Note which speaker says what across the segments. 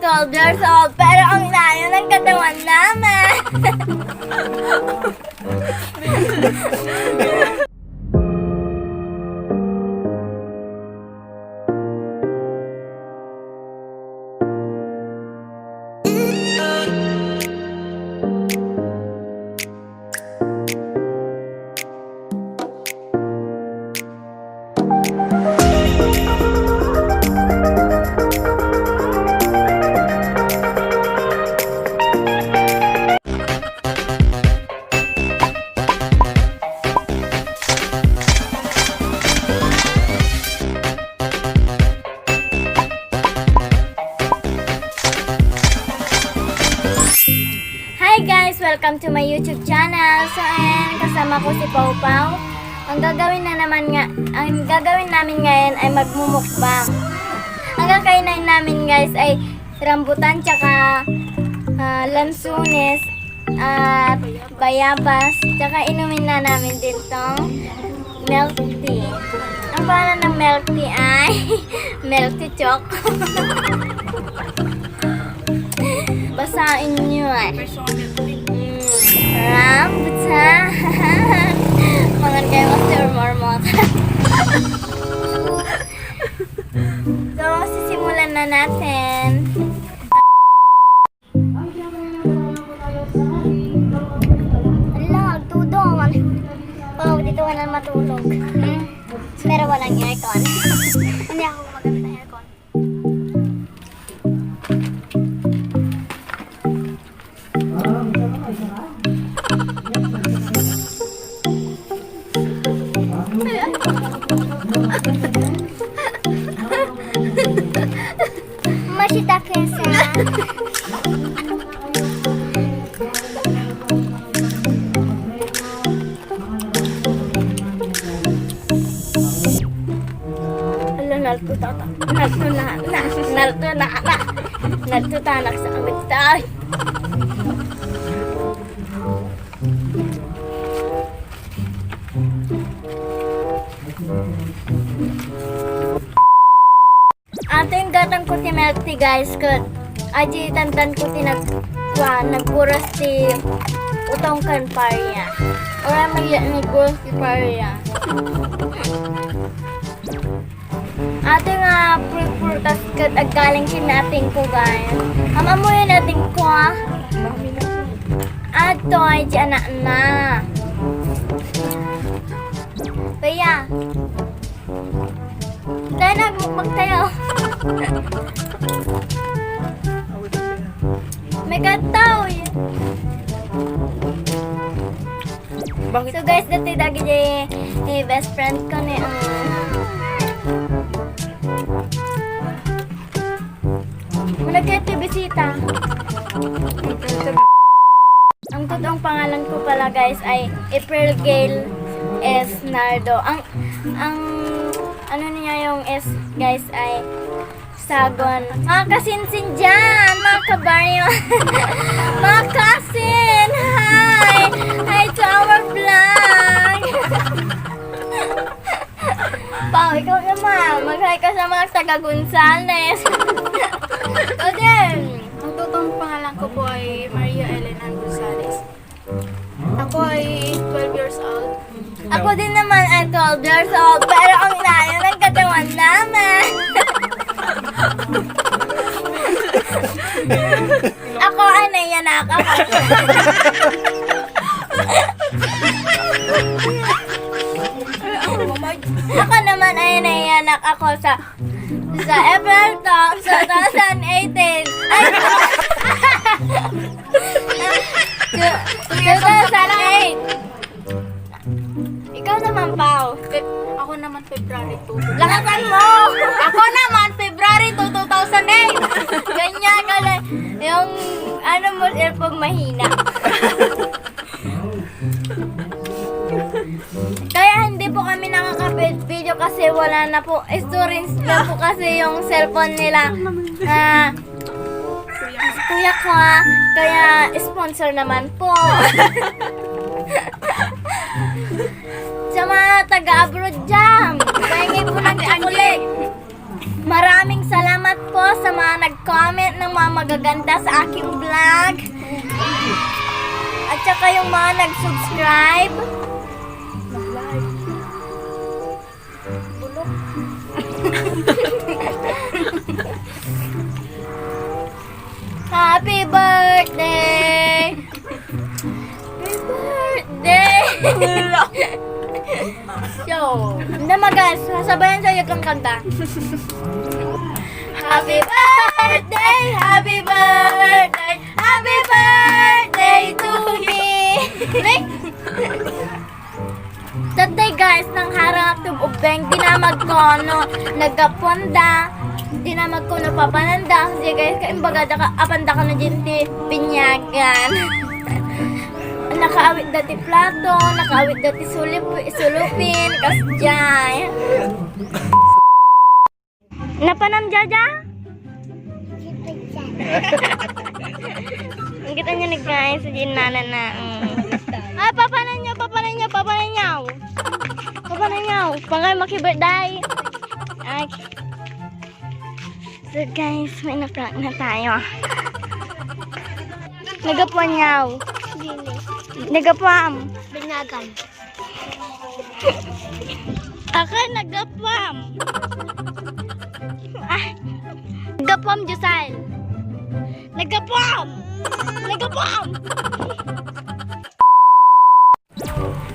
Speaker 1: 12 years old, pero ang layo ng katawan namin. Hi guys! Welcome to my YouTube channel. So ayan, kasama ko si Pau Pau. Ang gagawin namin ngayon ay magmumukbang. Ang kakainin namin guys ay rambutan tsaka lansunes at bayabas. Tsaka inumin na namin din tong milk tea. Ang pangalan ng milk tea ay milk tea choc. Basahin nyo rambutan. Mangan kayo Master Marmot. So, sisimulan na natin. Ala, tutong. Oh, dito ka na matulog. Pero walang aircon. Hindi ako magamit ng aircon. Mashitake sa naltutanak sa amit tayo. Ating gatang ko ti milk tea guys, kat aji tantan ko ti nagkuras ti utong kan parya. Ora nagkuras ti parya. Ating purtas kat aggaling kinating ko guys. Amamuyo natin ko ato ay di anak na. Kaya dahil nagmukbang tayo. May kataw yun. So guys, dati dagi di best friend ko ni Malagay ito bisita. Ang totoong pangalan ko pala guys ay April Gail S. Nardo. Ang ano niya yung S guys ay Sagon. Mga kasinsin dyan, mga kabaryo. Mga kasin, hi! Hi to our vlog! Pao, ikaw naman, mag-hi ka sa mga taga Gonzales. So then,
Speaker 2: Ang totoong pangalan ko po ay Maria Elena Gonzales. Ako ay 12 years old.
Speaker 1: ako din naman ay 12 years old, pero ang layo ng katawan namin. Ako ay nayanak ako. Ako naman ay nayanak ako sa April 2018. Ay, 2008. Ikaw naman, Pao.
Speaker 2: Ako naman February 2.
Speaker 1: Lakasan mo!
Speaker 2: Ako naman February 2, 2008.
Speaker 1: Ganyan ka lang. Yung ano mo, pag mahina. Kaya hindi po kami nakaka-video kasi wala na po. Storage na po kasi yung cellphone nila. Kuya ko kaya sponsor naman po. Sa mga taga-abroad dyan, pahingi po ng chocolate. Maraming salamat po sa mga nag-comment ng mga magaganda sa aking vlog. At saka yung mga nag-subscribe. Happy birthday! Happy birthday! So, nama guys, sasabayan sa'yo kang kanta. Happy birthday! Happy birthday! Happy birthday to me! Tatay guys, nang harap tub ubeng, di na magkono, nagkaponda, di na magkono papananda, kasi guys, kaimbaga, apanda ka na dyan ti pinyagan. Nakaawit dati plato, nakaawit dati sulupin, kasjay. Napanam jaja? Ang kita niya guys, sa ginana na. Ah, papanan niyo. Pangay maki-birthday. Ay. So guys, may na-prank na tayo. Nagapuan niyaw. Nagapam.
Speaker 2: Binagan.
Speaker 1: Ako nagapam. Ah, nagapam, Josal. Nagapam.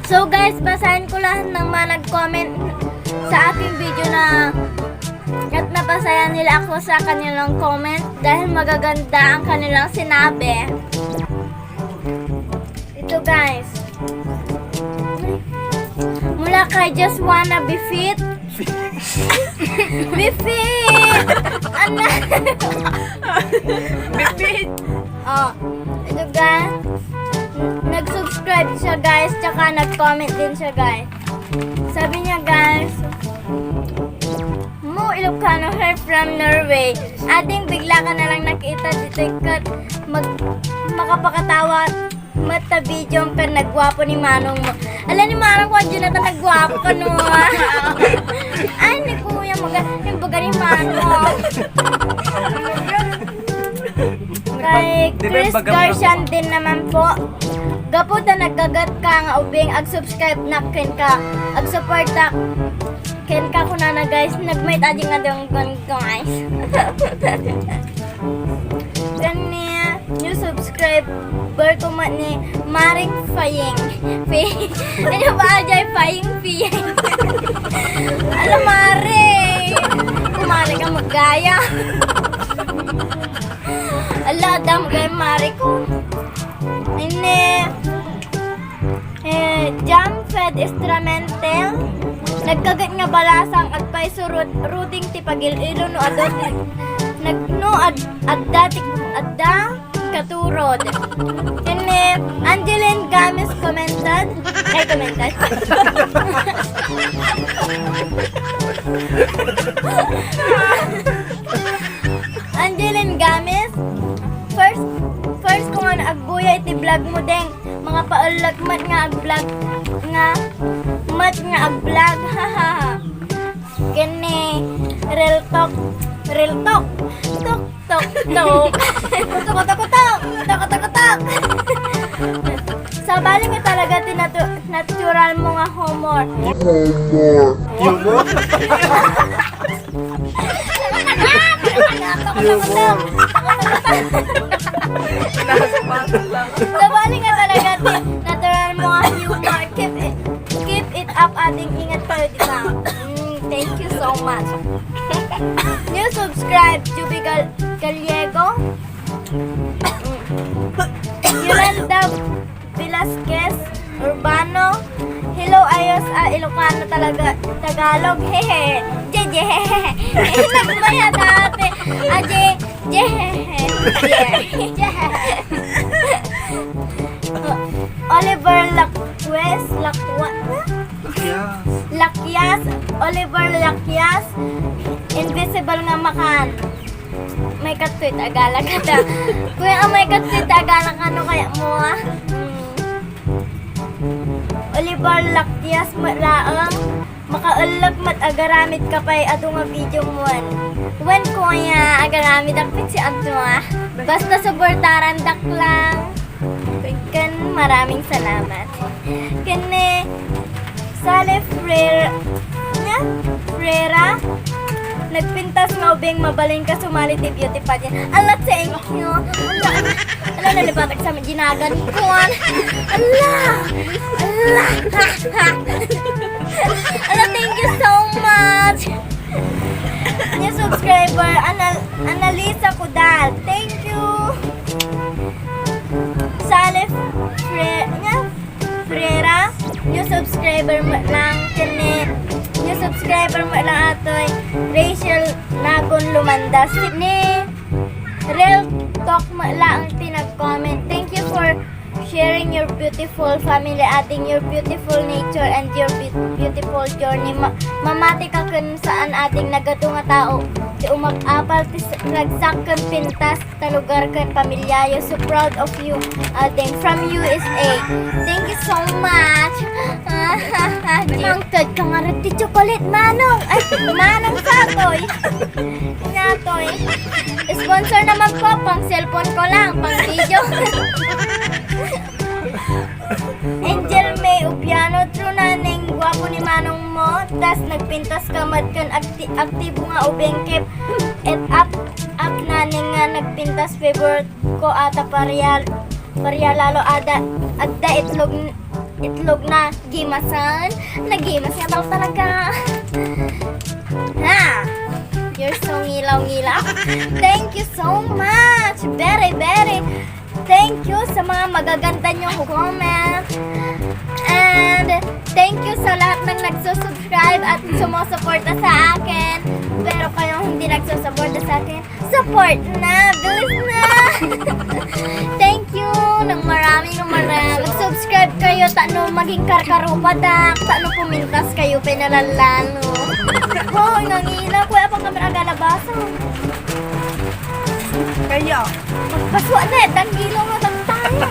Speaker 1: So guys, basahin ko lahat ng mga nag-comment sa aking video na at napasaya nila ako sa kanilang comment dahil magaganda ang kanilang sinabi. Ito guys. Mula kay Just Wanna Be Fit. Be fit! Ano?
Speaker 2: Be fit!
Speaker 1: Oh, ito guys. Nag-subscribe siya guys, tsaka nag-comment din siya guys. Sabi niya guys, Mo Ilocano her from Norway. Ating bigla ka na lang nakita dito kat makapakatawa mata video ka nagwapo ni Manong mo. Ala ni Manong ko dyan na nagwapo ka no. Ay ni kuya yung baga ni Manong. Kay Chris Garcian din naman po. Gapo na nagagat ka nga ubing ag-subscribe na ken ka. Ag-support na ken ka kuna na guys. Nag-might ading nga dong guys. Kanya new subscriber ko man ni Maring Faying. Ano ba ajay Faying? Alam Mare. Kumari ka maggaya. Ala, dam gay Mare ko. Ini jam fed instrumental. Nagkagat nga balasang agpay surut ruding ti pagil-ilo no adati adda katurod. Ini Angeline Gamis commented. Angeline Gamis first ko nga agbuya iti vlog mo deng mga paulagmat nga ag-vlog nga haha. Kini real talk sa bali nga talaga natural mo nga humor. Sa bali nga talaga natural mo nga humor. Keep it up, ating ingat kayo dito. Thank you so much. New subscribe, Juby Gallego. Yolanda Velasquez Urbano. Hello, ayos Ilocano talaga. Tagalog. Hehe. Jeje. Nagmaya dati. Jehe. Oliver Lakyas. Oliver Lakyas. Invisible nga makan. May katwit agala ka na. Kuya, may katwit agala ka no kaya mo Oliver Lakyas laang. makaulag mat agaramit ka pa'y ato nga video mo. Wen ko ya agaramit akpit si ato basta suportaran dak lang. Kan maraming salamat. Kene Sale Frera nagpintas nga ubing mabalin ka sumali ti beauty pageant. Alat sa inyo. Ala nalipatak sa ginagan ko. Ala. Ala, thank you so much. New subscriber Analisa Kudal. Thank you. Salif Frera, new subscriber mo lang kini. New subscriber mo lang atoy Rachel Nagon Lumandas. Ni Real Talk mo lang pinag-comment. Thank you for sharing your beautiful family, adding your beautiful nature and your beautiful journey. Mamati ka kun saan ating nagatunga tao. Di umag-apal, ragsak kan pintas, talugar kan pamilyayo. So proud of you, ating from USA. Thank you so much. Mangtad ka nga rin ti chocolate, Manong. Ay, Manong Satoy. Natoy. Sponsor naman po, pang cellphone ko lang, pang video. Angel May Upiano, true na ning gwapo ni Manong mo. Tas nagpintas ka kan aktibo nga ubeng kip. Et up na ning nga nagpintas favorite ko ata pareha lalo adda itlog na gimasan. Nagimas nga daw talaga. Ha! You're so ngilaw-ngilaw. Thank you so much. Very, very thank you sa mga magaganda nyong comment. And thank you sa lahat ng nagsusubscribe at sumusuporta sa akin. Pero kayong hindi nagsusuporta sa akin, support na! Bilis na! Thank you ng maraming. Mag-subscribe kayo, tano maging karkarupadak, tano pumintas kayo, pinalalano. Hoy, nangina, kuya pang kamera galabasa.
Speaker 2: Kaya.
Speaker 1: Magpaswa na, danggilo mo ng tayo.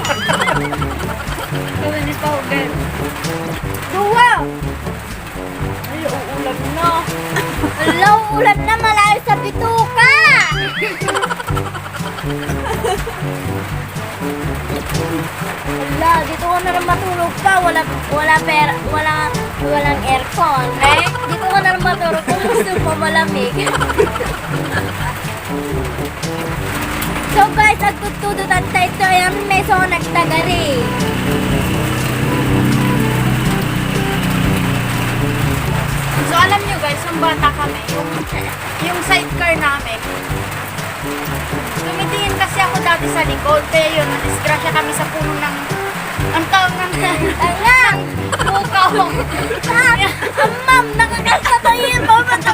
Speaker 2: Kaya pa ako gan.
Speaker 1: Dua!
Speaker 2: Ay, uulan na.
Speaker 1: Ala, ulan na malayo sa bituka! Ala, dito ko na rin matulog pa. Walang aircon. Eh, dito ko na rin matulog kung gusto mo malamig. So guys, at tutudot at tayo yan may so nagtagari.
Speaker 2: So alam nyo guys, yung bata kami, yung sidecar namin, tumitingin kasi ako dati sa likod, kaya yun, nadisgrasya kami sa puno ng, ang tawag ng
Speaker 1: Tangang!
Speaker 2: bukaw.
Speaker 1: Ma'am, nakakasatayin mo ba ito?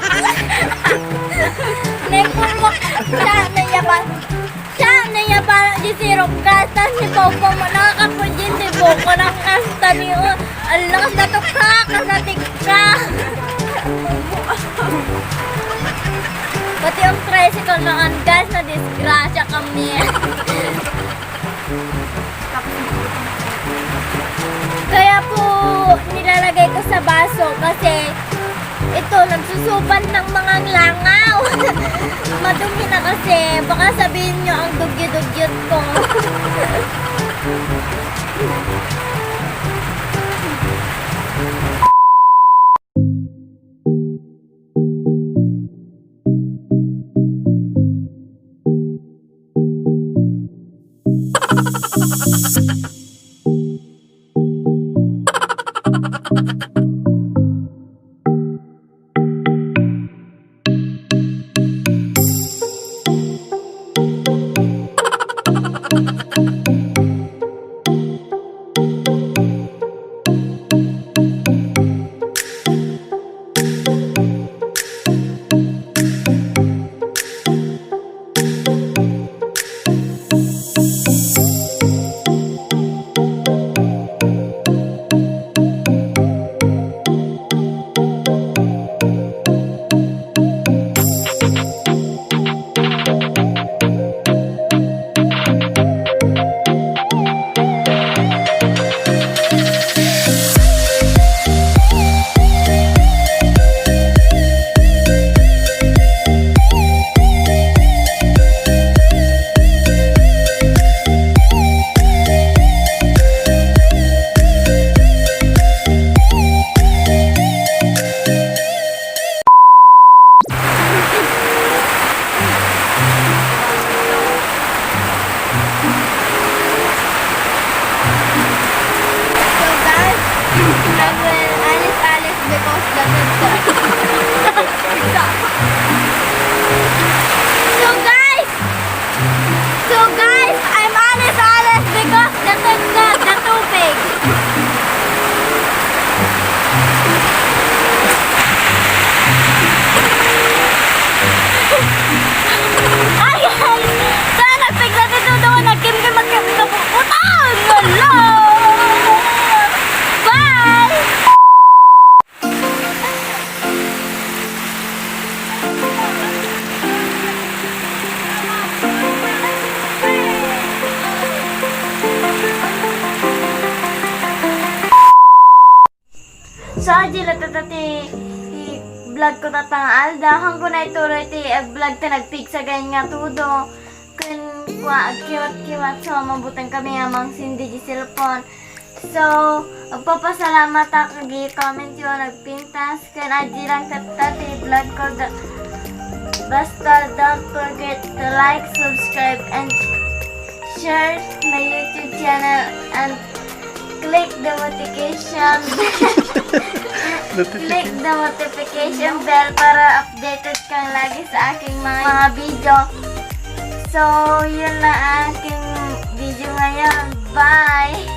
Speaker 1: Nagpulwak siya na niya parang di sirok kasta si Popo mo nakakapudin di Popo ng kasta niyo. Alang sa tukha kasatik ka. Pati ang tricycle ng angas na disgrasya kami. Kaya po nilalagay ko sa baso kasi ito nagsusupan ng mga langaw. Madumi na kasi baka sabihin nyo ang dugyot-dugyot ko.
Speaker 2: because the TikTok.
Speaker 1: So guys, I'm honest because the tubig. Ay, so nagpigla dito daw, nagkim-kim, magkaputang! Hello! Bye! So, aji tati vlog ko tatang alda. Hanggo na ituro iti vlog ta nagpig sa ganyan nga tudo. Kun kwa kiwat-kiwat so mabutang kami amang sindi di cellphone. So, magpapasalamat ako comment yung nagpintas. Kun aji lang tati vlog ko. Basta don't forget to like, subscribe, and share my YouTube channel and click the notification click the notification bell para updated kang lagi sa aking mga video. So, yun na aking video ngayon. Bye!